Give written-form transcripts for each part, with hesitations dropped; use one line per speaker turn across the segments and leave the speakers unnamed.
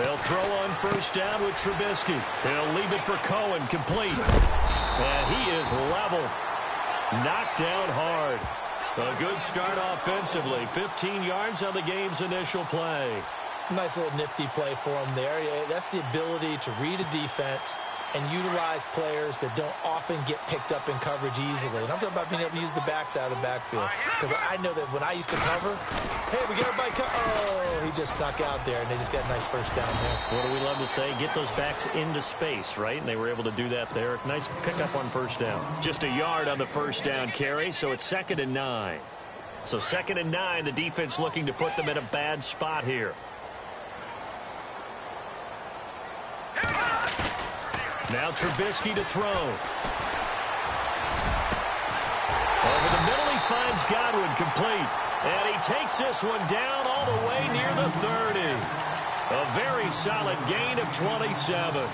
They'll throw on first down with Trubisky. He'll leave it for Cohen, complete. And he is level. Knocked down hard. A good start offensively. 15 yards on the game's initial play.
Nice little nifty play for him there. Yeah, that's the ability to read a defense and utilize players that don't often get picked up in coverage easily. And I'm talking about being able to use the backs out of the backfield. Because I know that when I used to cover, hey, we get everybody oh, he just snuck out there, and they just got a nice first down there.
What do we love to say? Get those backs into space, right? And they were able to do that there. Nice pickup on first down. Just a yard on the first down carry, so it's 2nd and 9. So 2nd and 9, the defense looking to put them in a bad spot here. Now Trubisky to throw. Over the middle, he finds Godwin, complete. And he takes this one down all the way near the 30. A very solid gain of 27.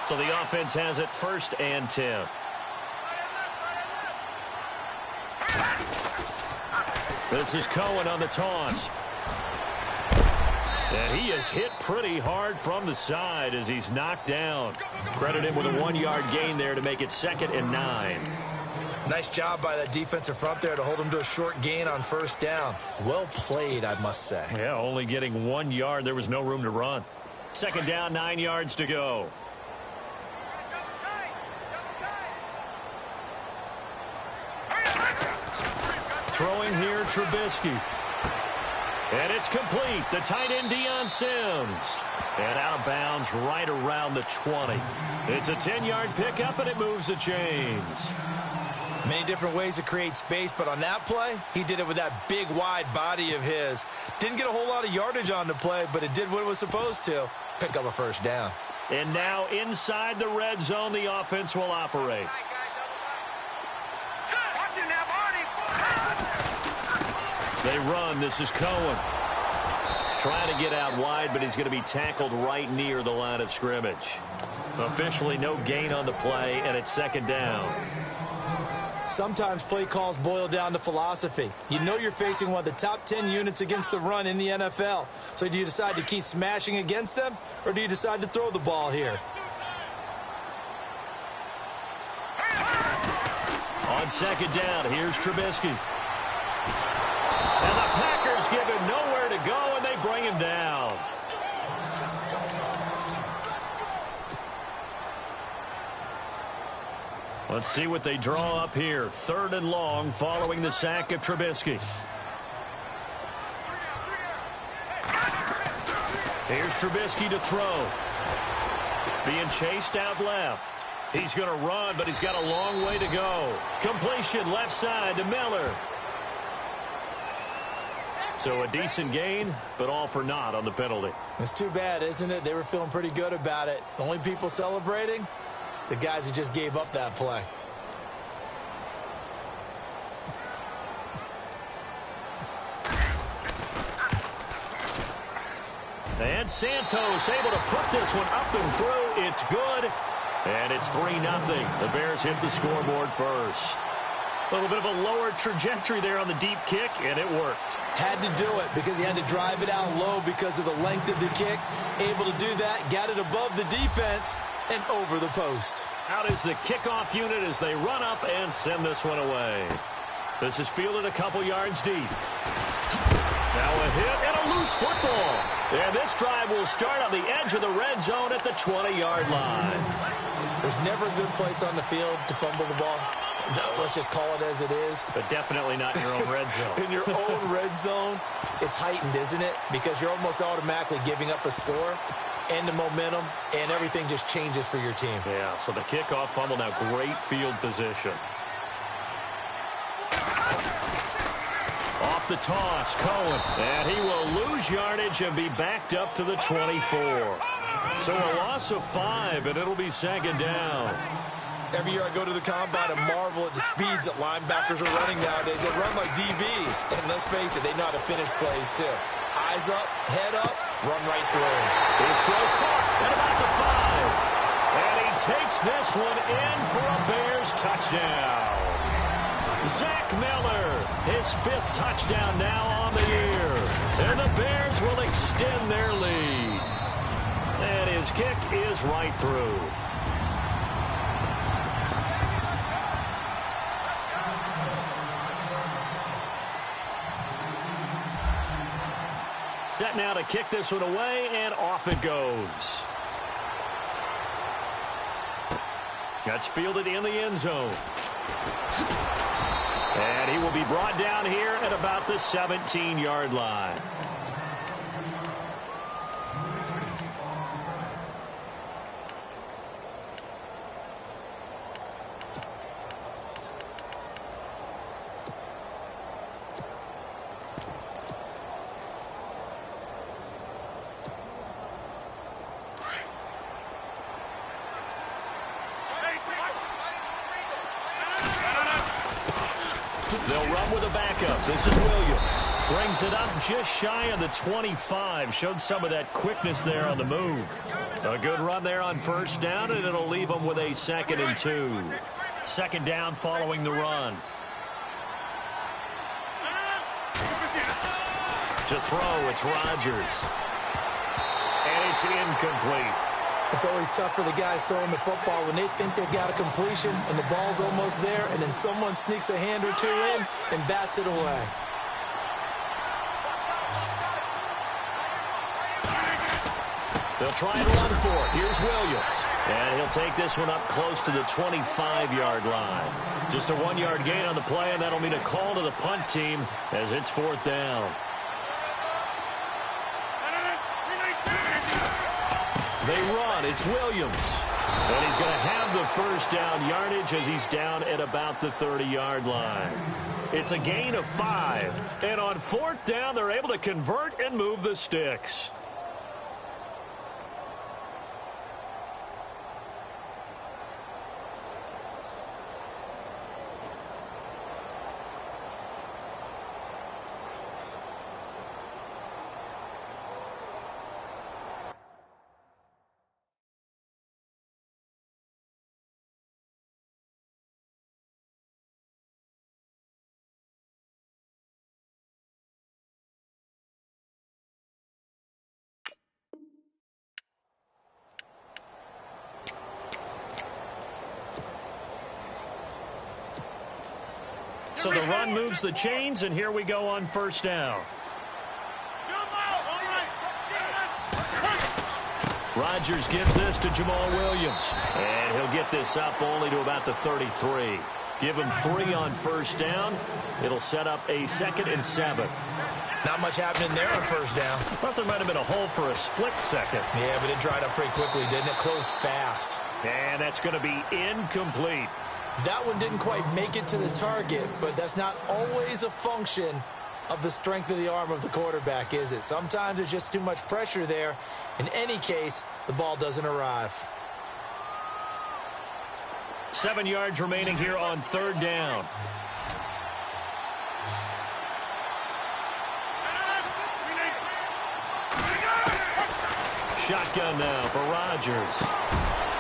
So the offense has it 1st and 10. This is Cohen on the toss. And he is hit pretty hard from the side as he's knocked down. Credit him with a 1-yard gain there to make it 2nd and 9.
Nice job by that defensive front there to hold him to a short gain on first down. Well played, I must say.
Yeah, only getting 1 yard. There was no room to run. 2nd down, 9 yards to go. Throwing here, Trubisky. And it's complete. The tight end, Deion Sims. And out of bounds right around the 20. It's a 10-yard pickup, and it moves the chains.
Many different ways to create space, but on that play, he did it with that big, wide body of his. Didn't get a whole lot of yardage on the play, but it did what it was supposed to. Pick up a first down.
And now inside the red zone, the offense will operate. They run. This is Cohen. Trying to get out wide, but he's going to be tackled right near the line of scrimmage. Officially no gain on the play, and it's 2nd down.
Sometimes play calls boil down to philosophy. You know you're facing one of the top 10 units against the run in the NFL. So do you decide to keep smashing against them, or do you decide to throw the ball here?
On 2nd down, here's Trubisky. And the Packers give him nowhere to go, and they bring him down. Let's see what they draw up here. 3rd and long following the sack of Trubisky. Here's Trubisky to throw. Being chased out left. He's going to run, but he's got a long way to go. Completion left side to Miller. So a decent gain, but all for naught on the penalty.
It's too bad, isn't it? They were feeling pretty good about it. The only people celebrating, the guys who just gave up that play.
And Santos able to put this one up and through. It's good. And it's 3-0. The Bears hit the scoreboard first. A little bit of a lower trajectory there on the deep kick, and it worked.
Had to do it because he had to drive it out low because of the length of the kick. Able to do that, got it above the defense, and over the post.
Out is the kickoff unit as they run up and send this one away. This is fielded a couple yards deep. Now a hit and a loose football. And this drive will start on the edge of the red zone at the 20-yard line.
There's never a good place on the field to fumble the ball. No, let's just call it as it is.
But definitely not in your own red zone.
In your own red zone, it's heightened, isn't it? Because you're almost automatically giving up a score and the momentum, and everything just changes for your team.
Yeah, so the kickoff fumble, now great field position. Off the toss, Cohen. And he will lose yardage and be backed up to the 24. So a loss of 5, and it'll be 2nd down.
Every year I go to the combine and marvel at the speeds that linebackers are running nowadays. They run like DBs. And let's face it, they know how to finish plays too. Eyes up, head up, run right through.
His throw caught at about the 5. And he takes this one in for a Bears touchdown. Zach Miller, his 5th touchdown now on the year. And the Bears will extend their lead. And his kick is right through. Set now to kick this one away, and off it goes. That's fielded in the end zone. And he will be brought down here at about the 17-yard line. They'll run with a backup. This is Williams. Brings it up just shy of the 25. Showed some of that quickness there on the move. A good run there on first down, and it'll leave them with a 2nd and 2. 2nd down following the run. To throw, it's Rodgers. And it's incomplete.
It's always tough for the guys throwing the football when they think they've got a completion and the ball's almost there, and then someone sneaks a hand or two in and bats it away.
They'll try and run for it. Here's Williams. And he'll take this one up close to the 25-yard line. Just a 1-yard gain on the play, and that'll mean a call to the punt team as it's 4th down. They run. It's Williams. And he's going to have the first down yardage as he's down at about the 30-yard line. It's a gain of 5. And on 4th down, they're able to convert and move the sticks. So the run moves the chains, and here we go on first down. Rodgers gives this to Jamal Williams. And he'll get this up only to about the 33. Give him 3 on first down. It'll set up a 2nd and 7.
Not much happening there on first down.
Thought there might have been a hole for a split second.
Yeah, but it dried up pretty quickly, didn't it? Closed fast.
And that's going to be incomplete.
That one didn't quite make it to the target, but that's not always a function of the strength of the arm of the quarterback, is it? Sometimes there's just too much pressure there. In any case, the ball doesn't arrive.
7 yards remaining here on 3rd down. Shotgun now for Rodgers.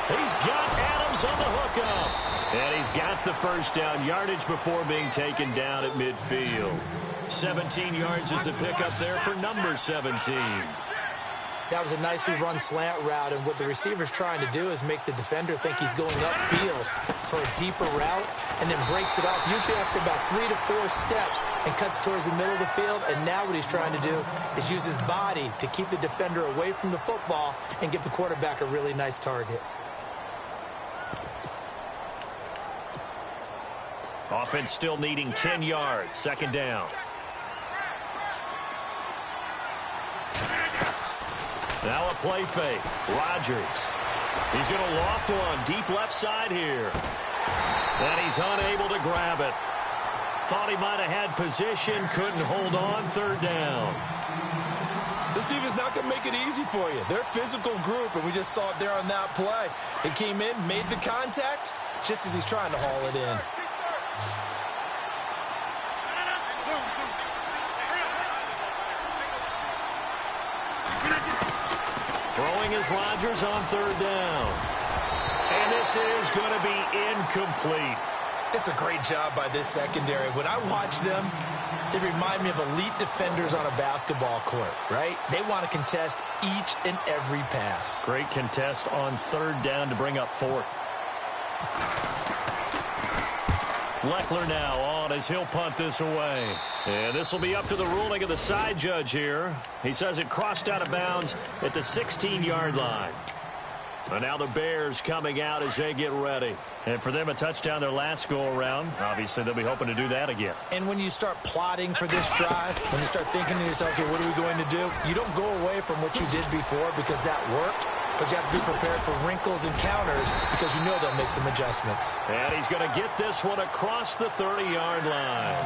He's got Adams on the hookup. And he's got the first down yardage before being taken down at midfield. 17 yards is the pickup there for number 17.
That was a nicely run slant route, and what the receiver's trying to do is make the defender think he's going upfield for a deeper route, and then breaks it off, usually after about 3 to 4 steps, and cuts towards the middle of the field. And now what he's trying to do is use his body to keep the defender away from the football and give the quarterback a really nice target.
Offense still needing 10 yards. 2nd down. Now a play fake. Rodgers. He's going to loft one deep left side here. And he's unable to grab it. Thought he might have had position. Couldn't hold on. 3rd down.
This team is not going to make it easy for you. They're a physical group, and we just saw it there on that play. It came in, made the contact, just as he's trying to haul it in.
Throwing is Rodgers on 3rd down. And this is going to be incomplete.
It's a great job by this secondary. When I watch them, they remind me of elite defenders on a basketball court, right? They want to contest each and every pass.
Great contest on third down to bring up fourth. Leckler now on as he'll punt this away. And this will be up to the ruling of the side judge here. He says it crossed out of bounds at the 16-yard line. And now the Bears coming out as they get ready. And for them, a touchdown their last go-around. Obviously, they'll be hoping to do that again.
And when you start plotting for this drive, when you start thinking to yourself, okay, what are we going to do? You don't go away from what you did before because that worked. But you have to be prepared for wrinkles and counters because you know they'll make some adjustments.
And he's going to get this one across the 30-yard line.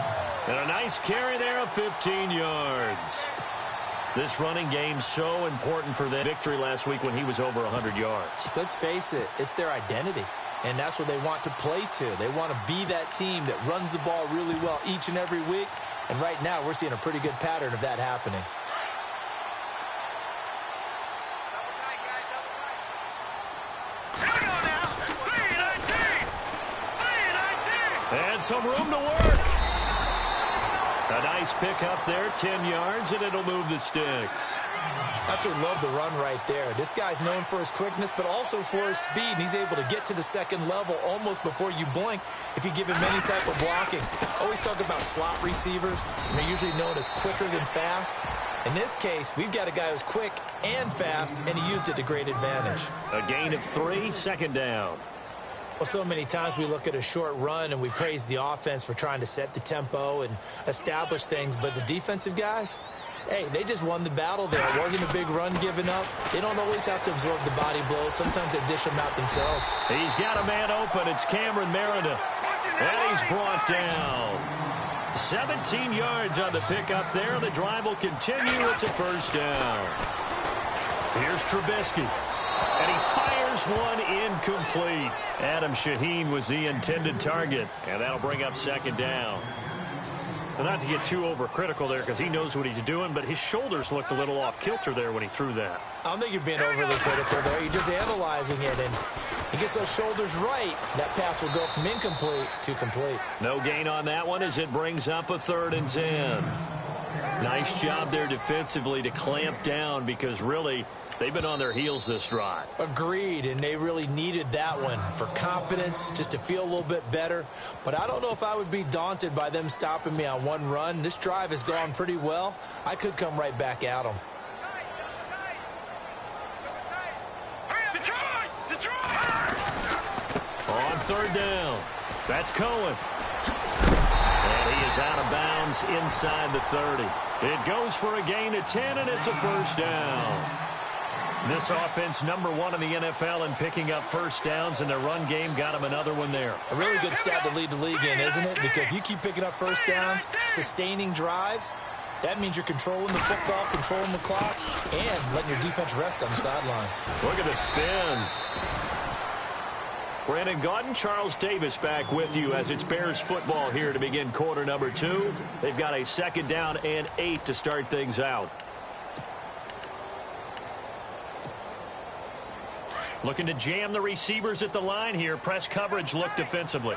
And a nice carry there of 15 yards. This running game so important for their victory last week when he was over 100 yards.
Let's face it, it's their identity. And that's what they want to play to. They want to be that team that runs the ball really well each and every week. And right now, we're seeing a pretty good pattern of that happening.
And some room to work. A nice pick up there, 10 yards, and it'll move the sticks.
Absolutely love the run right there. This guy's known for his quickness, but also for his speed. And he's able to get to the second level almost before you blink if you give him any type of blocking. Always talk about slot receivers, and they're usually known as quicker than fast. In this case, we've got a guy who's quick and fast, and he used it to great advantage.
A gain of 3, second down.
Well, so many times we look at a short run and we praise the offense for trying to set the tempo and establish things, but the defensive guys, hey, they just won the battle there. It wasn't a big run given up. They don't always have to absorb the body blows. Sometimes they dish them out themselves.
He's got a man open. It's Cameron Meredith. And he's brought down. 17 yards on the pickup there. The drive will continue. It's a first down. Here's Trubisky. And he fires one incomplete. Adam Shaheen was the intended target. And that'll bring up second down. Well, not to get too overcritical there because he knows what he's doing, but his shoulders looked a little off kilter there when he threw that.
I don't think you're being overly critical there. You're just analyzing it, and he gets those shoulders right. That pass will go from incomplete to complete.
No gain on that one as it brings up a 3rd and 10. Nice job there defensively to clamp down because really they've been on their heels this drive.
Agreed, and they really needed that one for confidence, just to feel a little bit better. But I don't know if I would be daunted by them stopping me on one run. This drive has gone pretty well. I could come right back at them.
On 3rd down, that's Cohen. And he is out of bounds inside the 30. It goes for a gain of 10, and it's a first down. This offense #1 in the NFL in picking up first downs, and their run game got him another one there.
A really good stat to lead the league in, isn't it? Because if you keep picking up first downs, sustaining drives, that means you're controlling the football, controlling the clock, and letting your defense rest on the sidelines.
Look at the spin. Brandon Gaudin, Charles Davis back with you as it's Bears football here to begin quarter number 2. They've got a 2nd down and 8 to start things out. Looking to jam the receivers at the line here. Press coverage look defensively.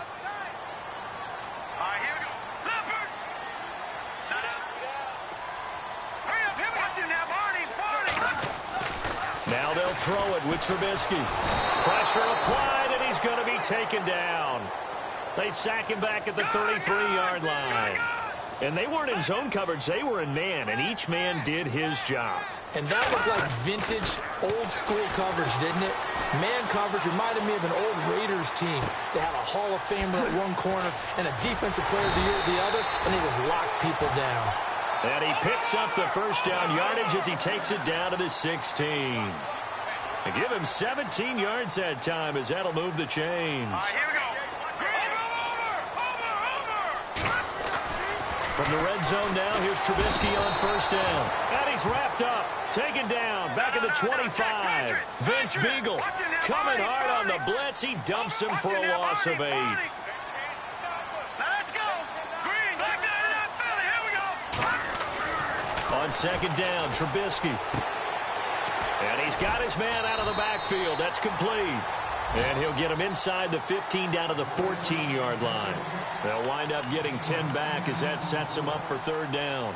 Now they'll throw it with Trubisky. Pressure applied, and he's going to be taken down. They sack him back at the 33-yard line. And they weren't in zone coverage. They were in man, and each man did his job.
And that looked like vintage, old-school coverage, didn't it? Man coverage reminded me of an old Raiders team. They had a Hall of Famer at one corner and a Defensive Player of the Year at the other, and they just locked people down.
And he picks up the first down yardage as he takes it down to the 16. And give him 17 yards that time as that'll move the chains.
Here we go.
From the red zone now, here's Trubisky on first down. And he's wrapped up, taken down, back at the 25. Vince Beagle coming hard on the blitz. He dumps him for a loss of 8. On 2nd down, Trubisky. And he's got his man out of the backfield. That's complete. And he'll get him inside the 15 down to the 14-yard line. They'll wind up getting 10 back as that sets him up for third down.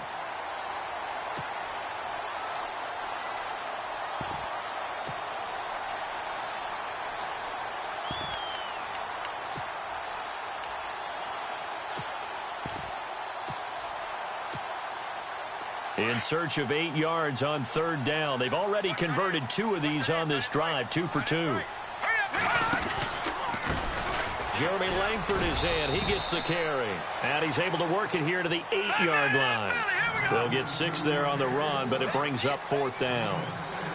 In search of 8 yards on third down. They've already converted 2 of these on this drive, 2 for 2. Jeremy Langford is in. He gets the carry. And he's able to work it here to the 8-yard line. They'll get 6 there on the run, but it brings up fourth down.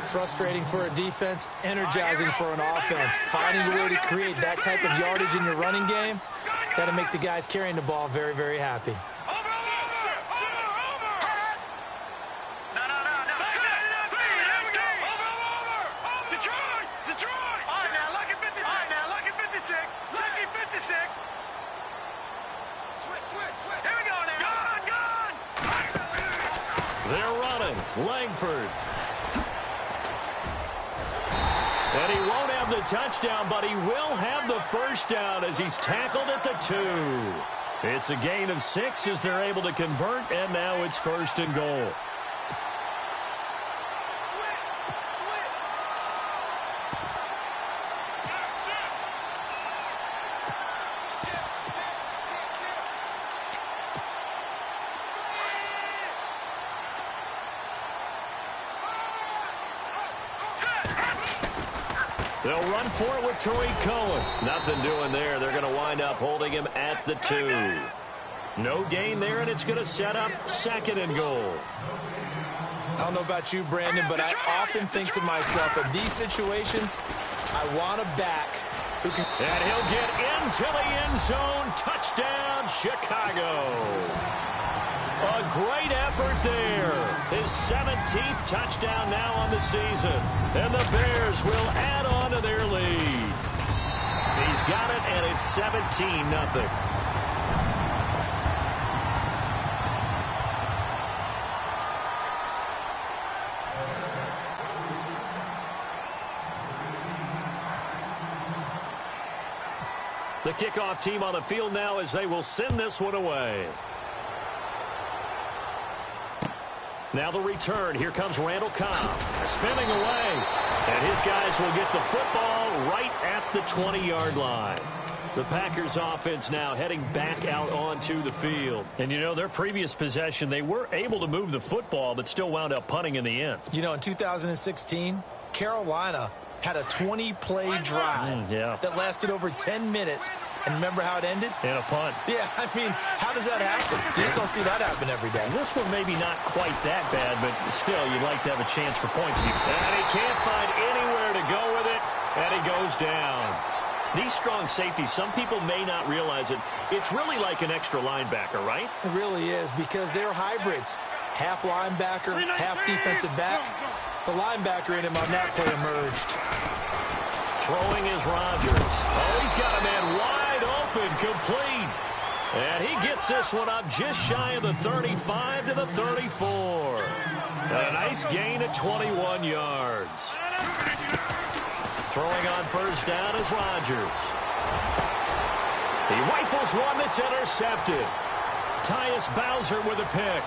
Frustrating for a defense, energizing for an offense. Finding a way to create that type of yardage in your running game, that'll make the guys carrying the ball very, very happy.
Langford. And he won't have the touchdown, but he will have the first down as he's tackled at the 2. It's a gain of 6 as they're able to convert, and now it's first and goal. They'll run for it with Tariq Cohen. Nothing doing there. They're going to wind up holding him at the 2. No gain there, and it's going to set up second and goal.
I don't know about you, Brandon, but I often think to myself, in these situations, I want a back who can...
And he'll get into the end zone. Touchdown, Chicago. A great effort there. His 17th touchdown now on the season. And the Bears will add on to their lead. He's got it, and it's 17-0. The kickoff team on the field now as they will send this one away. Now the return. Here comes Randall Cobb. Spinning away. And his guys will get the football right at the 20-yard line. The Packers offense now heading back out onto the field. And, you know, their previous possession, they were able to move the football but still wound up punting in the end.
You know, in 2016, Carolina had a 20-play drive that lasted over 10 minutes. And remember how it ended?
In a punt.
Yeah, I mean, how does that happen? You just don't see that happen every day.
This one maybe not quite that bad, but still, you'd like to have a chance for points. And he can't find anywhere to go with it, and he goes down. These strong safeties, some people may not realize it. It's really like an extra linebacker, right?
It really is, because they're hybrids. Half linebacker, half defensive back. The linebacker in him on that play emerged.
Throwing is Rodgers. Oh, he's got a man wide open, complete. And he gets this one up just shy of the 35 to the 34. A nice gain at 21 yards. Throwing on first down is Rodgers. He rifles one that's intercepted. Tyus Bowser with a pick.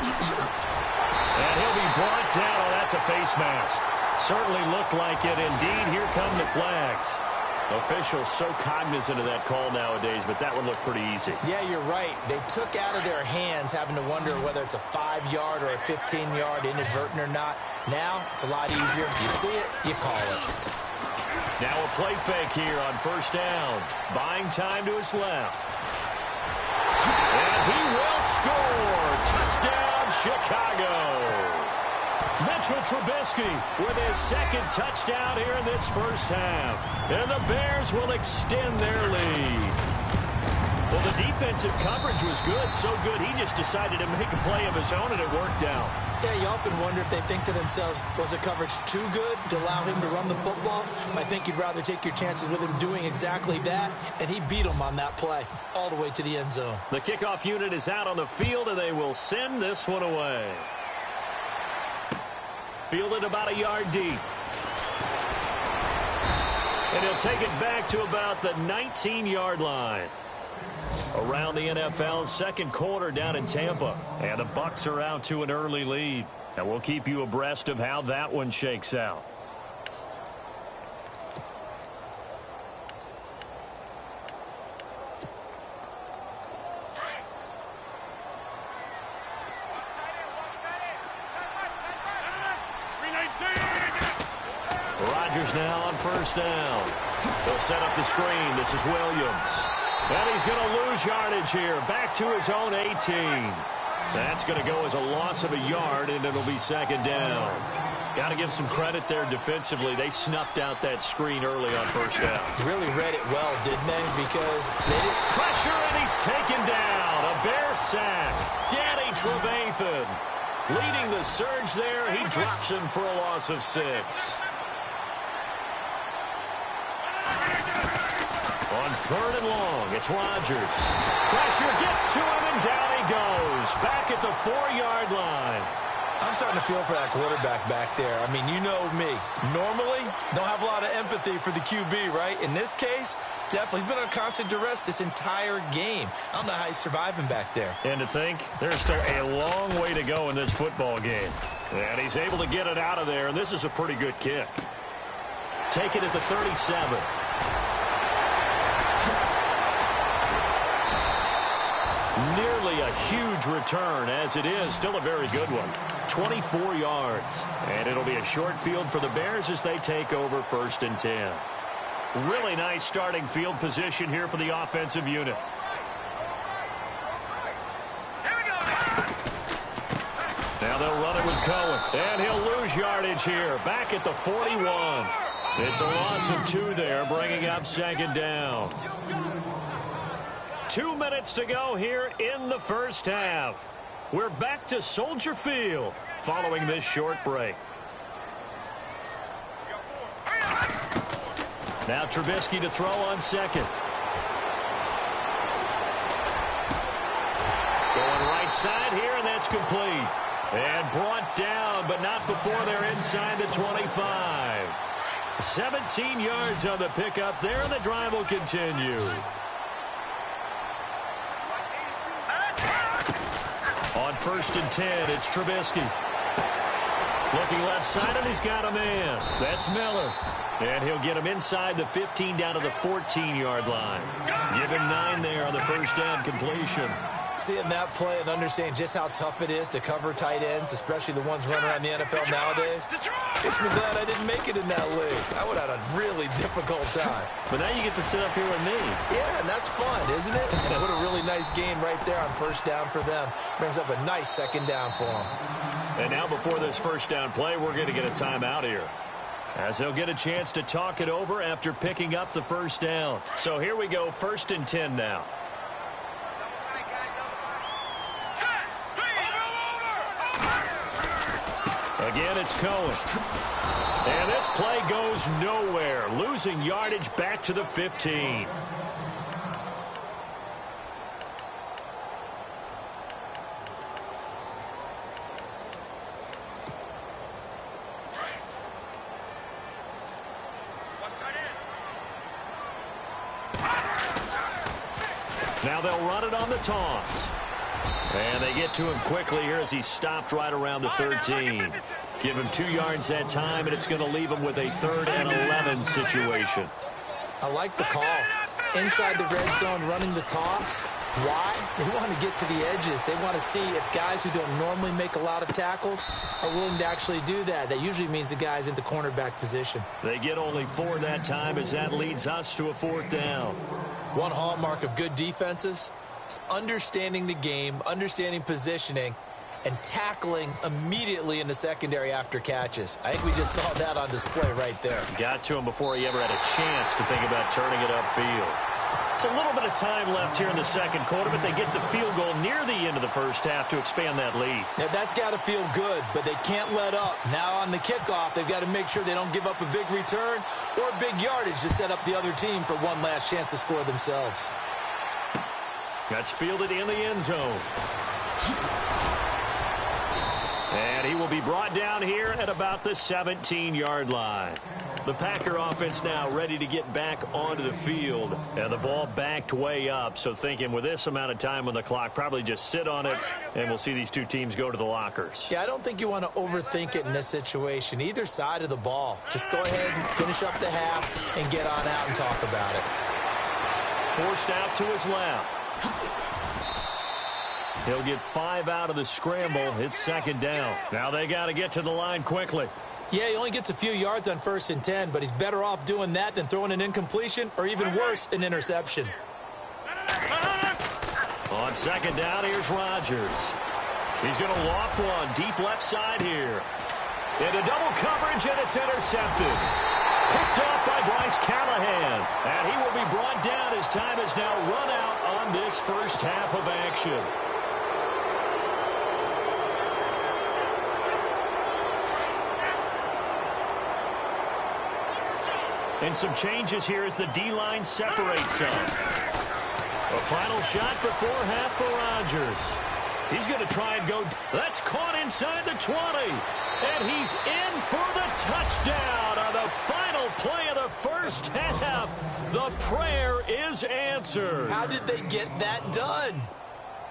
And he'll be brought down. Oh, that's a face mask. Certainly looked like it. Indeed, here come the flags. Officials so cognizant of that call nowadays, but that one looked pretty easy.
Yeah, you're right. They took out of their hands having to wonder whether it's a 5-yard or a 15-yard inadvertent or not. Now, it's a lot easier. You see it, you call it.
Now a play fake here on first down. Buying time to his left. And he will score. Touchdown, Chicago. Mitchell Trubisky with his second touchdown here in this first half. And the Bears will extend their lead. Well, the defensive coverage was good, so good he just decided to make a play of his own, and it worked out.
Yeah, you often wonder if they think to themselves, was the coverage too good to allow him to run the football? I think you'd rather take your chances with him doing exactly that, and he beat him on that play all the way to the end zone.
The kickoff unit is out on the field, and they will send this one away. Fielded about a yard deep. And he'll take it back to about the 19-yard line. Around the NFL, second quarter down in Tampa. And the Bucs are out to an early lead. And we'll keep you abreast of how that one shakes out. Rodgers now on first down. They'll set up the screen. This is Williams. And he's going to lose yardage here. Back to his own 18. That's going to go as a loss of a yard, and it'll be second down. Got to give some credit there defensively. They snuffed out that screen early on first down.
Really read it well, didn't they? Because they didn't...
Pressure, and he's taken down. A Bear sack. Danny Trevathan leading the surge there. He drops him for a loss of 6. On third and long, it's Rodgers. Pressure gets to him, and down he goes. Back at the 4-yard line.
I'm starting to feel for that quarterback back there. I mean, you know me. Normally, don't have a lot of empathy for the QB, right? In this case, definitely. He's been under constant duress this entire game. I don't know how he's surviving back there.
And to think, there's still a long way to go in this football game. And he's able to get it out of there, and this is a pretty good kick. Take it at the 37. Nearly a huge return, as it is still a very good one. 24 yards. And it'll be a short field for the Bears as they take over first and 10. Really nice starting field position here for the offensive unit. Now they'll run it with Cohen. And he'll lose yardage here. Back at the 41. It's a loss of 2 there, bringing up second down. 2 minutes to go here in the first half. We're back to Soldier Field following this short break. Now Trubisky to throw on second. Going right side here, and that's complete. And brought down, but not before they're inside the 25. 17 yards on the pickup there, and the drive will continue. On first and 10, it's Trubisky. Looking left side, and he's got a man. That's Miller. And he'll get him inside the 15 down to the 14-yard line. Give him 9 there on the first down completion.
Seeing that play and understanding just how tough it is to cover tight ends, especially the ones running around the NFL nowadays, makes me glad I didn't make it in that league. I would have had a really difficult time.
But now you get to sit up here with me.
Yeah, and that's fun, isn't it? And what a really nice game right there on first down for them. Brings up a nice second down for them.
And now before this first down play, we're going to get a timeout here, as they'll get a chance to talk it over after picking up the first down. So here we go, first and 10 now. Again, it's Cohen. And this play goes nowhere, losing yardage back to the 15. Now they'll run it on the toss. And they get to him quickly here as he stopped right around the 13. Give him 2 yards that time, and it's going to leave him with a 3rd and 11 situation.
I like the call. Inside the red zone, running the toss. Why? They want to get to the edges. They want to see if guys who don't normally make a lot of tackles are willing to actually do that. That usually means the guy's in the cornerback position.
They get only 4 that time, as that leads us to a 4th down.
One hallmark of good defenses is understanding the game, understanding positioning, and tackling immediately in the secondary after catches. I think we just saw that on display right there.
Got to him before he ever had a chance to think about turning it upfield. It's a little bit of time left here in the second quarter, but they get the field goal near the end of the first half to expand that lead.
Yeah, that's got to feel good, but they can't let up. Now on the kickoff, they've got to make sure they don't give up a big return or big yardage to set up the other team for one last chance to score themselves.
That's fielded in the end zone. And he will be brought down here at about the 17-yard line. The Packer offense now ready to get back onto the field. And the ball backed way up. So thinking with this amount of time on the clock, probably just sit on it, and we'll see these two teams go to the lockers.
Yeah, I don't think you want to overthink it in this situation. Either side of the ball. Just go ahead and finish up the half and get on out and talk about it.
Forced out to his left. He'll get 5 out of the scramble. It's second down. Now they got to get to the line quickly.
Yeah, he only gets a few yards on 1st and 10, but he's better off doing that than throwing an incompletion or even worse, an interception.
On second down, here's Rodgers. He's going to loft one deep left side here. Into double coverage, and it's intercepted. Picked off by Bryce Callahan. And he will be brought down as time has now run out on this first half of action. And some changes here as the D-line separates some. A final shot before half for Rodgers. He's going to try and go. That's caught inside the 20. And he's in for the touchdown on the final play of the first half. The prayer is answered.
How did they get that done?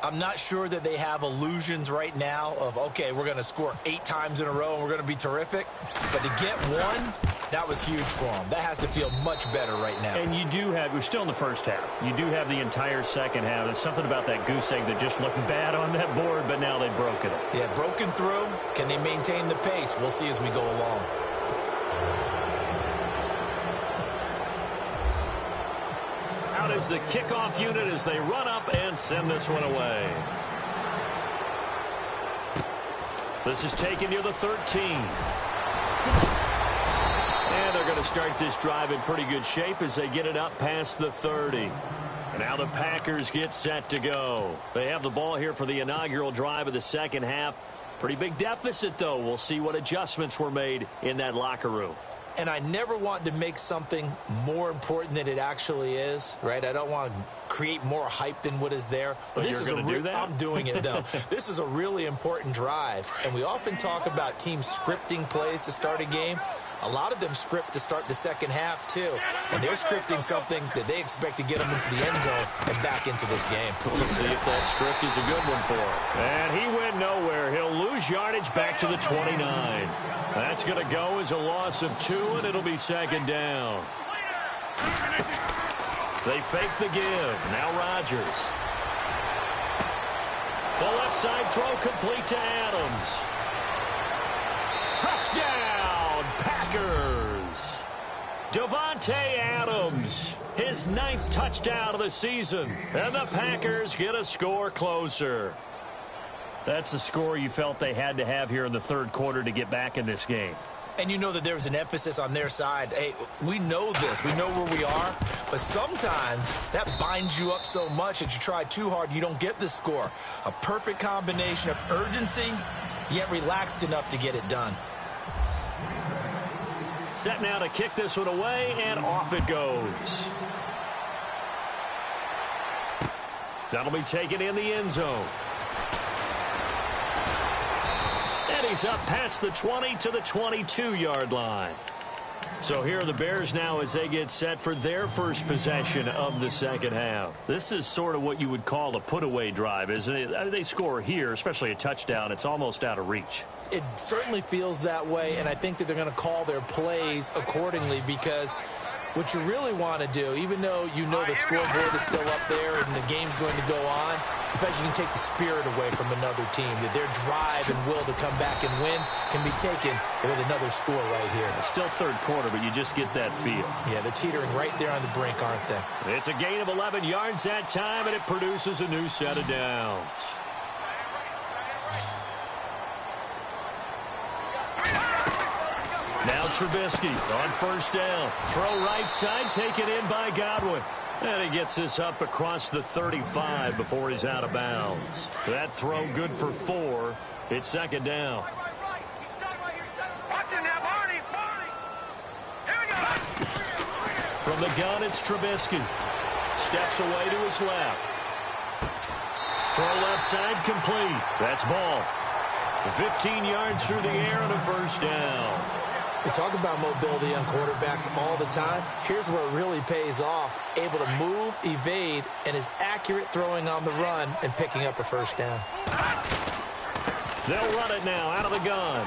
I'm not sure that they have illusions right now of, okay, we're going to score 8 times in a row and we're going to be terrific. But to get one, that was huge for them. That has to feel much better right now.
And you do have, we're still in the first half. You do have the entire second half. There's something about that goose egg that just looked bad on that board, but now they've broken it.
Yeah, broken through. Can they maintain the pace? We'll see as we go along.
Out is the kickoff unit as they run up and send this one away. This is taken near the 13. And they're going to start this drive in pretty good shape as they get it up past the 30. And now the Packers get set to go. They have the ball here for the inaugural drive of the second half. Pretty big deficit, though. We'll see what adjustments were made in that locker room.
And I never want to make something more important than it actually is, right? I don't want to create more hype than what is there.
But this is do that?
I'm doing it, though. This is a really important drive. And we often talk about teams scripting plays to start a game. A lot of them script to start the second half, too. And they're scripting something that they expect to get them into the end zone and back into this game.
We'll see if that script is a good one for him. And he went nowhere. He'll lose yardage back to the 29. That's going to go as a loss of 2, and it'll be second down. They fake the give. Now Rodgers. The left side throw complete to Adams. Touchdown, Packers. Davante Adams, his 9th touchdown of the season. And the Packers get a score closer. That's a score you felt they had to have here in the third quarter to get back in this game.
And you know that there's an emphasis on their side. Hey, we know this. We know where we are. But sometimes that binds you up so much that you try too hard, you don't get the score. A perfect combination of urgency, yet relaxed enough to get it done.
Set now to kick this one away, and off it goes. That'll be taken in the end zone. And he's up past the 20 to the 22-yard line. So here are the Bears now as they get set for their first possession of the second half. This is sort of what you would call a put-away drive, isn't it? I mean, they score here, especially a touchdown. It's almost out of reach.
It certainly feels that way, and I think that they're going to call their plays accordingly because what you really want to do, even though you know the scoreboard is still up there and the game's going to go on, in fact, you can take the spirit away from another team. That their drive and will to come back and win can be taken with another score right here.
It's still third quarter, but you just get that feel.
Yeah, they're teetering right there on the brink, aren't they?
It's a gain of 11 yards that time, and it produces a new set of downs. Now Trubisky on first down. Throw right side, taken in by Godwin. And he gets this up across the 35 before he's out of bounds. That throw good for 4. It's second down. From the gun, it's Trubisky. Steps away to his left. Throw left side complete. That's ball. 15 yards through the air and a first down.
We talk about mobility on quarterbacks all the time. Here's where it really pays off. Able to move, evade, and is accurate throwing on the run and picking up a first down.
They'll run it now out of the gun.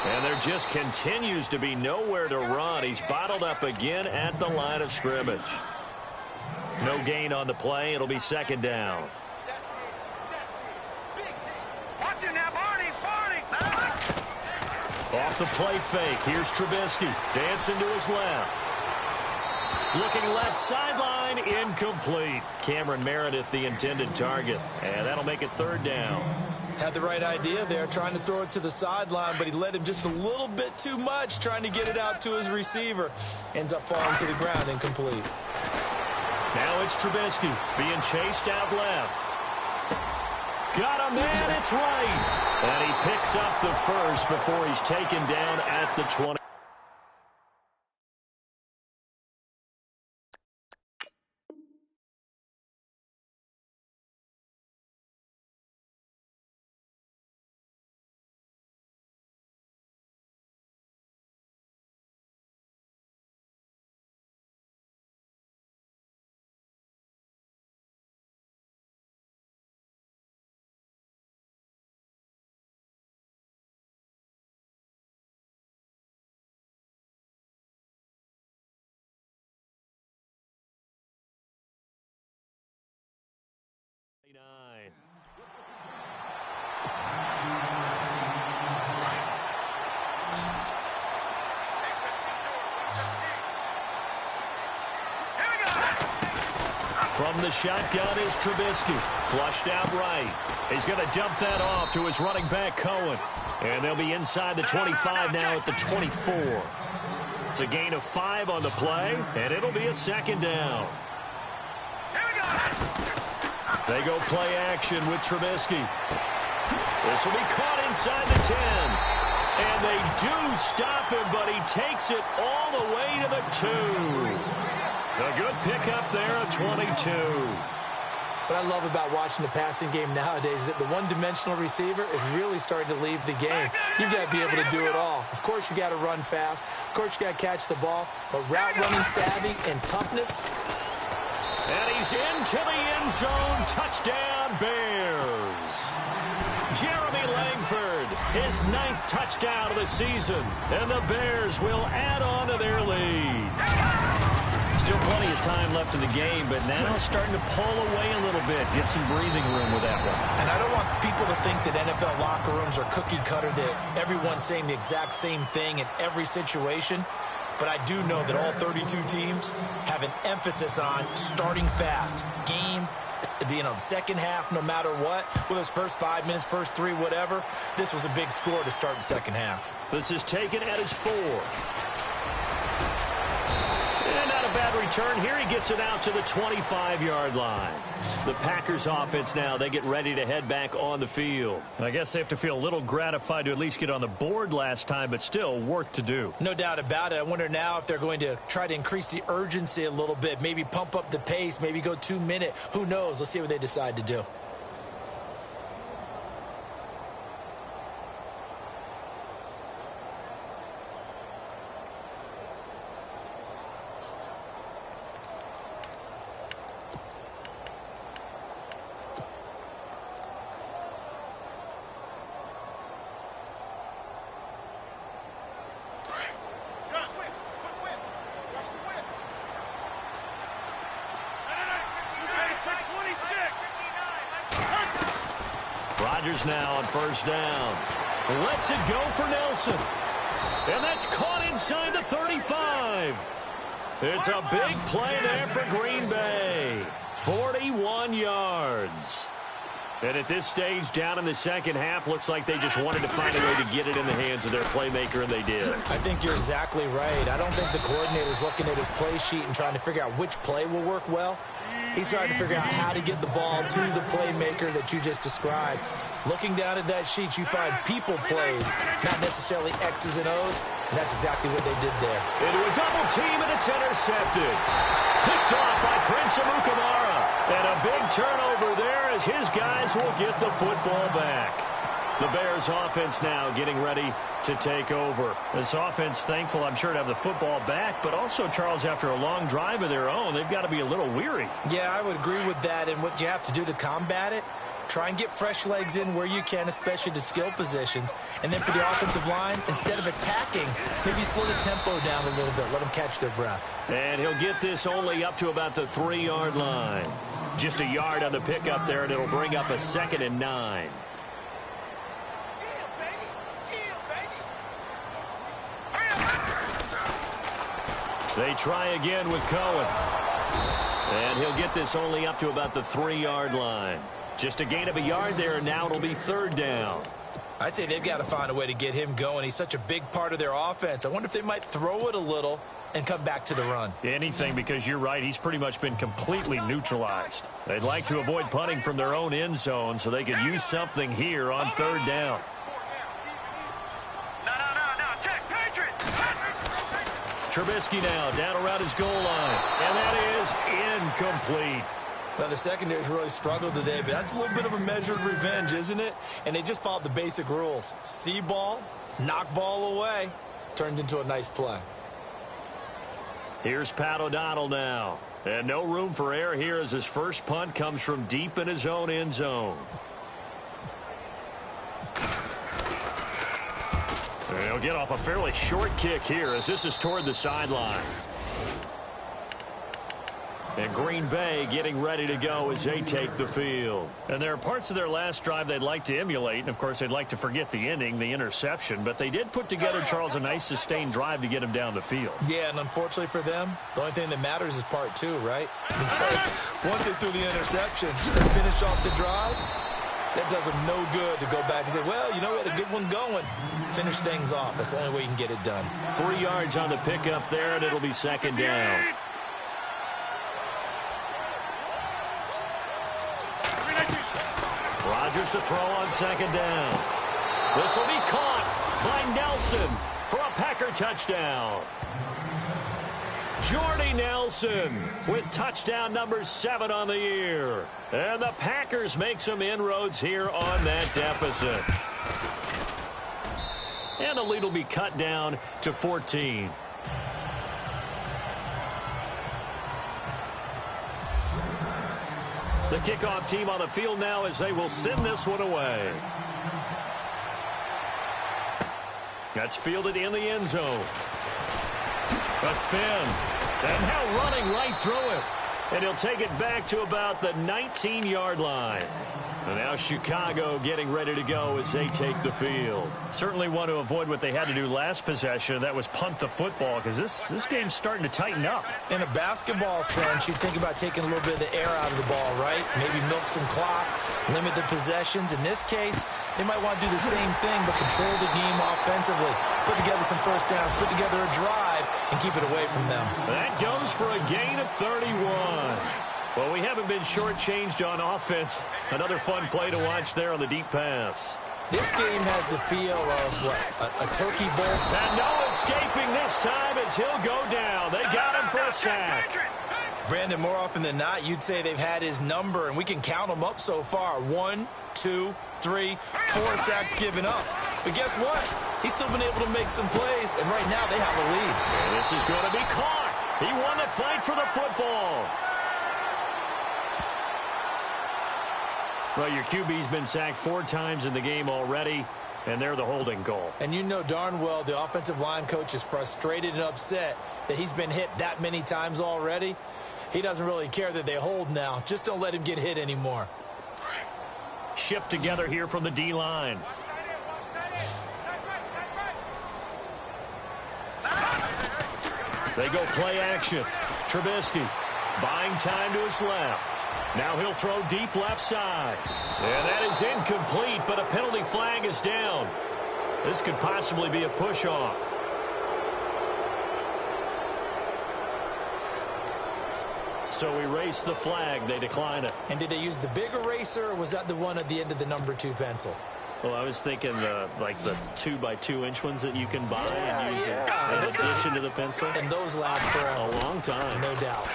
And there just continues to be nowhere to run. He's bottled up again at the line of scrimmage. No gain on the play. It'll be second down. Off the play fake. Here's Trubisky. Dancing to his left. Looking left sideline. Incomplete. Cameron Meredith, the intended target. And that'll make it third down.
Had the right idea there, trying to throw it to the sideline, but he led him just a little bit too much, trying to get it out to his receiver. Ends up falling to the ground, incomplete.
Now it's Trubisky being chased out left. Got a man, it's right. And he picks up the first before he's taken down at the 20. From the shotgun is Trubisky. Flushed out right. He's going to dump that off to his running back, Cohen. And they'll be inside the 25 now at the 24. It's a gain of 5 on the play, and it'll be a second down. They go play action with Trubisky. This will be caught inside the 10. And they do stop him, but he takes it all the way to the 2. A good pickup there at 22.
What I love about watching the passing game nowadays is that the one-dimensional receiver is really starting to leave the game. You've got to be able to do it all. Of course, you got to run fast. Of course, you got to catch the ball. But route running savvy and toughness.
And he's into the end zone. Touchdown, Bears. Jeremy Langford, his 9th touchdown of the season. And the Bears will add on to their lead. Still plenty of time left in the game, but now starting to pull away a little bit. Get some breathing room with that one.
And I don't want people to think that NFL locker rooms are cookie cutter, that everyone's saying the exact same thing in every situation. But I do know that all 32 teams have an emphasis on starting fast. Game, the second half, no matter what. With his first 5 minutes, first 3, whatever. This was a big score to start the second half.
This is taken at his 4. And not a bad return here. He gets it out to the 25-yard line. The Packers offense now, they get ready to head back on the field. I guess they have to feel a little gratified to at least get on the board last time, but still work to do.
No doubt about it. I wonder now if they're going to try to increase the urgency a little bit, maybe pump up the pace, maybe go 2-minute. Who knows? Let's see what they decide to do.
Rodgers now on first down. Lets it go for Nelson. And that's caught inside the 35. It's a big play there for Green Bay. 41 yards. And at this stage, down in the second half, looks like they just wanted to find a way to get it in the hands of their playmaker, and they did.
I think you're exactly right. I don't think the coordinator's looking at his play sheet and trying to figure out which play will work well. He's trying to figure out how to get the ball to the playmaker that you just described. Looking down at that sheet, you find people plays, not necessarily X's and O's, and that's exactly what they did there.
Into a double team, and it's intercepted. Picked off by Prince Amukamara. And a big turnover there as his guys will get the football back. The Bears offense now getting ready to take over. This offense thankful, I'm sure, to have the football back, but also, Charles, after a long drive of their own, they've got to be a little weary.
Yeah, I would agree with that, and what you have to do to combat it, try and get fresh legs in where you can, especially to skill positions. And then for the offensive line, instead of attacking, maybe slow the tempo down a little bit, let them catch their breath.
And he'll get this only up to about the 3-yard line. Just a yard on the pickup there, and it'll bring up a 2nd and 9. They try again with Cohen. And he'll get this only up to about the 3-yard line. Just a gain of a yard there, and now it'll be 3rd down.
I'd say they've got to find a way to get him going. He's such a big part of their offense. I wonder if they might throw it a little and come back to the run.
Anything, because you're right, he's pretty much been completely neutralized. They'd like to avoid punting from their own end zone so they could use something here on 3rd down. Trubisky now down around his goal line, and that is incomplete.
Well, the secondary's really struggled today, but that's a little bit of a measured revenge, isn't it? And they just followed the basic rules. See ball, knock ball away, turned into a nice play.
Here's Pat O'Donnell now. And no room for error here as his first punt comes from deep in his own end zone. And he'll get off a fairly short kick here as this is toward the sideline. And Green Bay getting ready to go as they take the field. And there are parts of their last drive they'd like to emulate. And, of course, they'd like to forget the ending, the interception. But they did put together, Charles, a nice sustained drive to get him down the field.
Yeah, and unfortunately for them, the only thing that matters is part 2, right? Because once they threw the interception and finished off the drive, that does them no good to go back and say, well, you know, we had a good one going. Finish things off. That's the only way you can get it done.
3 yards on the pickup there, and it'll be 2nd down. Rodgers to throw on 2nd down. This will be caught by Nelson for a Packer touchdown. Jordy Nelson with touchdown number 7 on the year. And the Packers make some inroads here on that deficit. And the lead will be cut down to 14. The kickoff team on the field now as they will send this one away. That's fielded in the end zone. A spin. And now running right through it. And he'll take it back to about the 19-yard line. And now Chicago getting ready to go as they take the field. Certainly want to avoid what they had to do last possession. That was punt the football, because this game's starting to tighten up.
In a basketball sense, you think about taking a little bit of the air out of the ball, right? Maybe milk some clock, limit the possessions. In this case, they might want to do the same thing, but control the game offensively. Put together some first downs, put together a drive, and keep it away from them.
That goes for a gain of 31. Well, we haven't been shortchanged on offense. Another fun play to watch there on the deep pass.
This game has the feel of, what, a turkey bowl?
And no escaping this time as he'll go down. They got him for a sack.
Brandon, more often than not, you'd say they've had his number, and we can count them up so far. 1, 2, 3, 4 sacks given up. But guess what? He's still been able to make some plays, and right now they have a lead.
And this is going to be caught. He won the fight for the football. Well, your QB's been sacked 4 times in the game already, and they're the holding goal.
And you know darn well the offensive line coach is frustrated and upset that he's been hit that many times already. He doesn't really care that they hold now. Just don't let him get hit anymore.
Shift together here from the D-line. They go play action. Trubisky buying time to his left. Now he'll throw deep left side. And that is incomplete, but a penalty flag is down. This could possibly be a push-off. So erase the flag. They decline it.
And did they use the big eraser, or was that the one at the end of the number 2 pencil?
Well, I was thinking like the 2x2-inch ones that you can buy and use in addition to the pencil.
And those last for
a long time.
No doubt.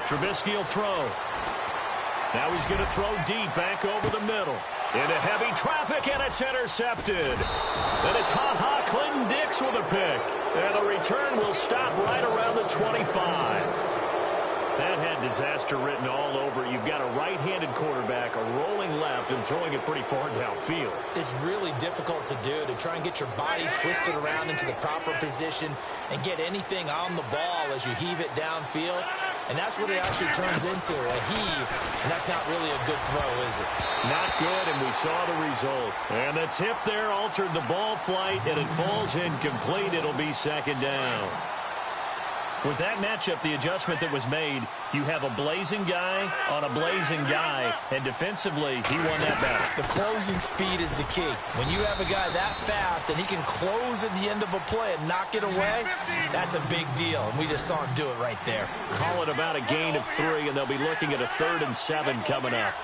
Trubisky will throw. Now he's going to throw deep back over the middle. Into heavy traffic, and it's intercepted. And it's Clinton Dix with a pick. And the return will stop right around the 25. That had disaster written all over it. You've got a right-handed quarterback, a rolling left, and throwing it pretty far downfield.
It's really difficult to do, to try and get your body twisted around into the proper position and get anything on the ball as you heave it downfield. And that's what it actually turns into, a heave. And that's not really a good throw, is it?
Not good, and we saw the result. And the tip there altered the ball flight, and it falls incomplete. It'll be second down. With that matchup, the adjustment that was made, you have a blazing guy on a blazing guy, and defensively, he won that battle.
The closing speed is the key. When you have a guy that fast and he can close at the end of a play and knock it away, that's a big deal, and we just saw him do it right there.
Call it about a gain of 3, and they'll be looking at a 3rd and 7 coming up.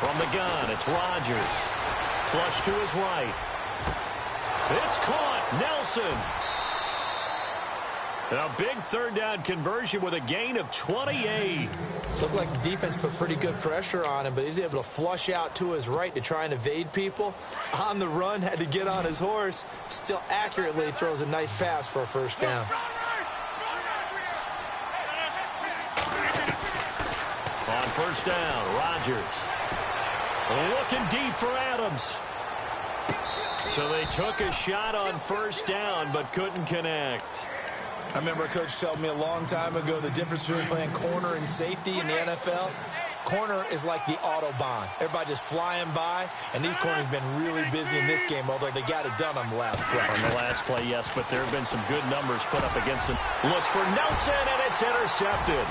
From the gun, it's Rodgers. Flush to his right. It's caught. Nelson. A big 3rd down conversion with a gain of 28.
Looked like the defense put pretty good pressure on him, but he's able to flush out to his right to try and evade people. On the run, had to get on his horse. Still accurately throws a nice pass for a 1st down.
On 1st down, Rodgers. Looking deep for Adams. So they took a shot on 1st down, but couldn't connect.
I remember a coach telling me a long time ago the difference between playing corner and safety in the NFL. Corner is like the Autobahn. Everybody just flying by, and these corners have been really busy in this game, although they got it done on the last play.
On the last play, yes, but there have been some good numbers put up against him. Looks for Nelson, and it's intercepted.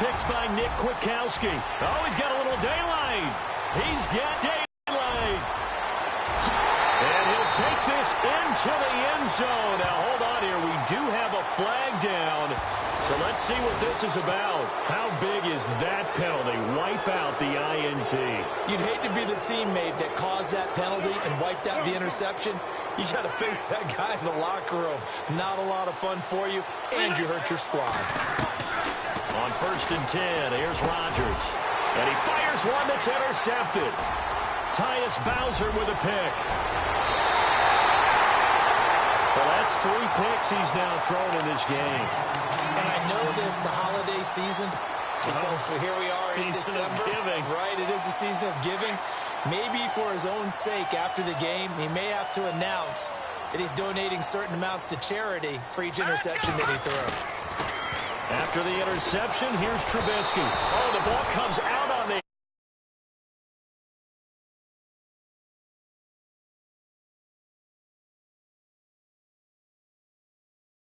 Picked by Nick Kwiatkowski. Oh, he's got a little daylight. He's got daylight. And he'll take this into the end zone. Now, hold on here. We do have a flag down. So let's see what this is about. How big is that penalty? Wipe out the INT.
You'd hate to be the teammate that caused that penalty and wiped out the interception. You got to face that guy in the locker room. Not a lot of fun for you, and you hurt your squad.
On 1st and 10, here's Rodgers. And he fires one that's intercepted. Tyus Bowser with a pick. Well, that's 3 picks he's now thrown in this game.
And I know this, the holiday season, because here we are in December.
Season of giving.
Right, it is the season of giving. Maybe for his own sake after the game, he may have to announce that he's donating certain amounts to charity for each interception that he threw.
After the interception, here's Trubisky. Oh, the ball comes out